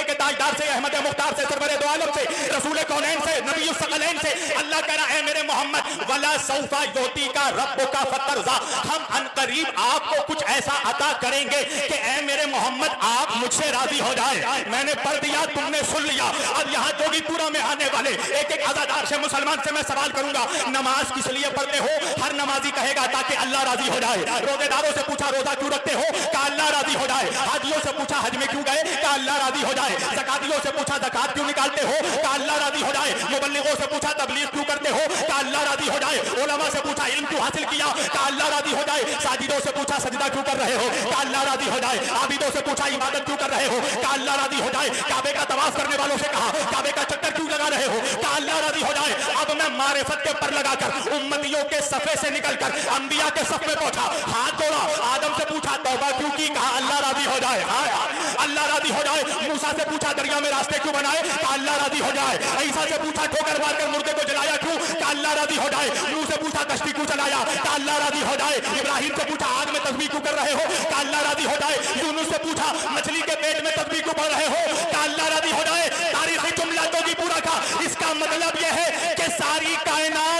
مدینے کے تاجدار سے, احمد مختار سے, سرور دو عالم سے, رسول کونین سے, نبی الثقلین سے اللہ کہہ رہا ہے اے میرے محمد وَلَا سَوْفَ يُعْطِيكَ رَبُّكَ فَتَرْضَىٰ, ہم ان قریب آپ کو کچھ ایسا عطا کریں گے کہ اے میرے محمد آپ مجھ سے راضی ہو جائے. میں نے پڑھ دیا, تم نے سن لیا. اب یہاں جوگی پورا میں آنے والے ایک ایک عزادار سے مسلمان سے میں سوال کروں گا, نماز کس لیے پڑھتے ہو؟ ہر نمازی کہے گا تاکہ اللہ راضی ہو جائے. روزے داروں سے پوچھا روزہ کیوں رکھتے ہو؟ کہ اللہ راضی ہو جائے. حاجیوں سے پوچھا حج میں کیوں گئے؟ کہ اللہ راضی ہو جائے. زکاتیوں سے پوچھا زکات کیوں نکالتے ہو؟ کہ اللہ راضی ہو جائے. مبلغوں سے پوچھا تبلیغ کیوں کرتے ہو؟ کہ اللہ راضی ہو جائے. علماء سے پوچھا علم کیوں حاصل کیا؟ کہ اللہ راضی ہو جائے. ساجدوں سے پوچھا سجدہ کیوں کر رہے ہو؟ کہ اللہ راضی ہو جائے. عابدوں سے پوچھا عبادت کیوں کر رہے ہو؟ کہ اللہ راضی ہو جائے. کعبے کا طواف کرنے والوں سے کہا کعبے کا چکر کیوں لگا رہے ہو؟ کہ اللہ راضی ہو جائے. اب میں معرفت کے پر لگا کر امتیوں کے صفے سے نکل کر انبیاء کے صف میں پہنچا, ہاتھ جوڑا, آدم سے پوچھا توبہ کیوں کی؟ کہا اللہ راضی ہو جائے. اللہ راضی ہو جائے. موسیٰ سے پوچھا دریا میں راستے کیوں بنائے؟ کہ اللہ راضی ہو جائے. عیسیٰ سے پوچھا ٹھوکر مار کر مردے کو جلایا کیوں؟ کہ اللہ راضی ہو جائے. نوح سے پوچھا کشتی کیوں چلایا؟ کہ اللہ راضی ہو جائے. ابراہیم سے پوچھا آگ میں تسبیح کیوں کر رہے ہو؟ کہ اللہ راضی ہو جائے. یونس سے پوچھا مچھلی کے پیٹ میں تسبیح کیوں پڑھ رہے ہو؟ کہ اللہ راضی ہو جائے. تاریخی جملہ تو بھی پورا کا اس کا مطلب یہ ہے کہ ساری کائنات